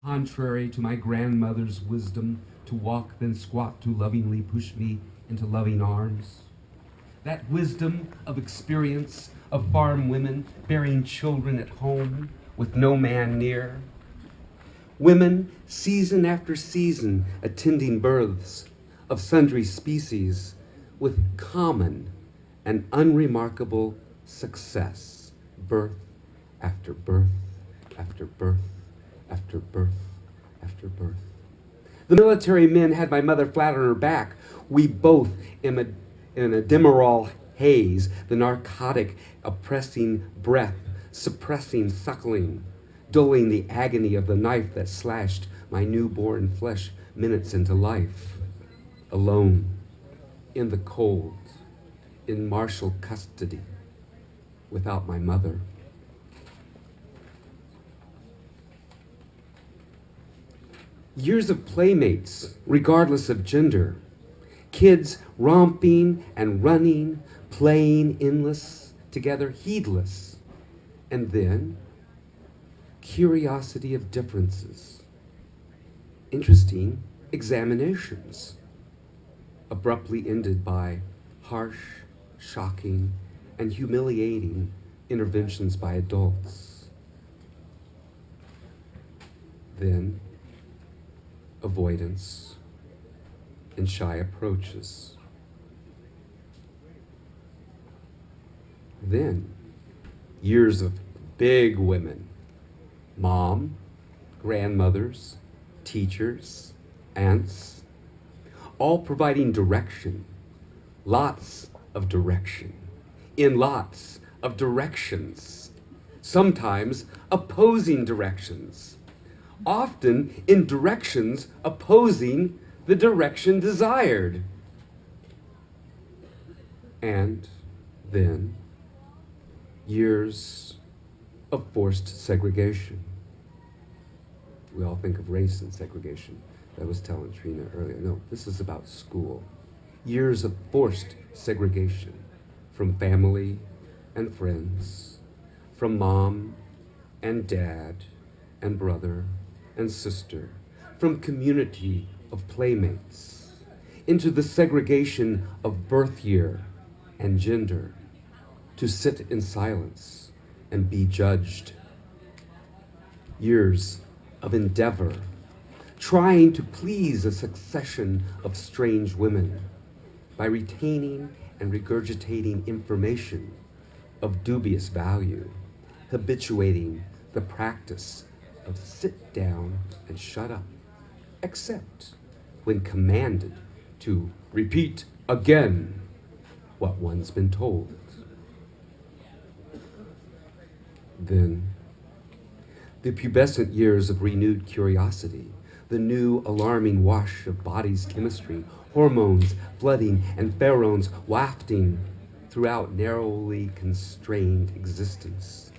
Contrary to my grandmother's wisdom, to walk then squat to lovingly push me into loving arms. That wisdom of experience of farm women bearing children at home with no man near. Women, season after season, attending births of sundry species with common and unremarkable success, birth after birth after birth after birth after birth. The military men had my mother flat on her back. We both in a Demerol haze, the narcotic oppressing breath, suppressing suckling, dulling the agony of the knife that slashed my newborn flesh minutes into life. Alone, in the cold, in martial custody, without my mother. Years of playmates, regardless of gender. Kids romping and running, playing endless, together heedless. And then, curiosity of differences. Interesting examinations. Abruptly ended by harsh, shocking, and humiliating interventions by adults. Then, avoidance and shy approaches. Then, years of big women, mom, grandmothers, teachers, aunts, all providing direction, lots of direction, in lots of directions, sometimes opposing directions, often in directions opposing the direction desired. And then years of forced segregation. We all think of race and segregation. I was telling Trina earlier. No, this is about school. Years of forced segregation from family and friends, from mom and dad and brother and sister, from community of playmates, into the segregation of birth year and gender, to sit in silence and be judged. Years of endeavor, trying to please a succession of strange women by retaining and regurgitating information of dubious value, habituating the practice of sit down and shut up, except when commanded to repeat again what one's been told. Then, the pubescent years of renewed curiosity, the new alarming wash of body's chemistry, hormones flooding and pheromones wafting throughout narrowly constrained existence.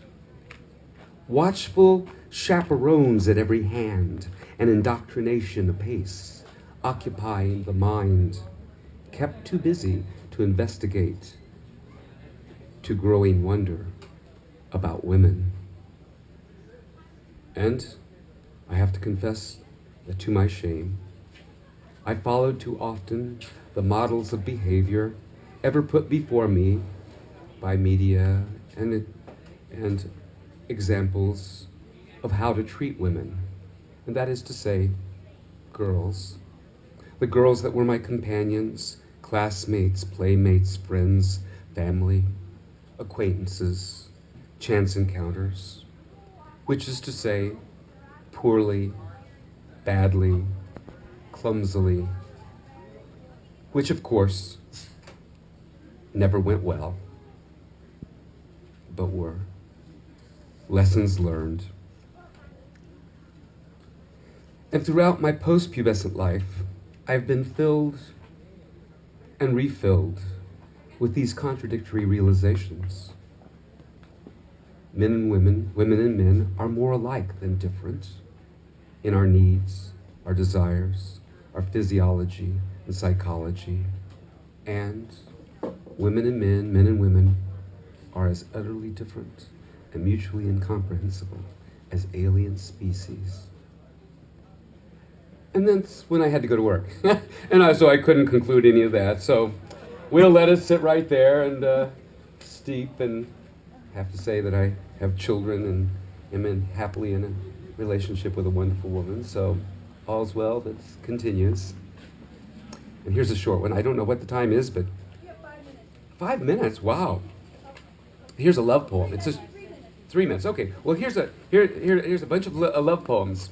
Watchful chaperones at every hand, and indoctrination apace, occupying the mind, kept too busy to investigate, to growing wonder about women. And I have to confess that to my shame, I followed too often the models of behavior ever put before me by media and examples of how to treat women. And that is to say, girls. The girls that were my companions, classmates, playmates, friends, family, acquaintances, chance encounters, which is to say, poorly, badly, clumsily, which of course never went well, but were lessons learned. And throughout my post-pubescent life, I've been filled and refilled with these contradictory realizations. Men and women, women and men are more alike than different in our needs, our desires, our physiology and psychology. And women and men and women are as utterly different and mutually incomprehensible as alien species. And that's when I had to go to work. So I couldn't conclude any of that. So we'll let it sit right there and steep. And have to say that I have children and am happily in a relationship with a wonderful woman. So all's well that continues. And here's a short one. I don't know what the time is, but 5 minutes. Wow. Here's a love poem. It's just 3 minutes. Okay. Well, here's a bunch of love poems.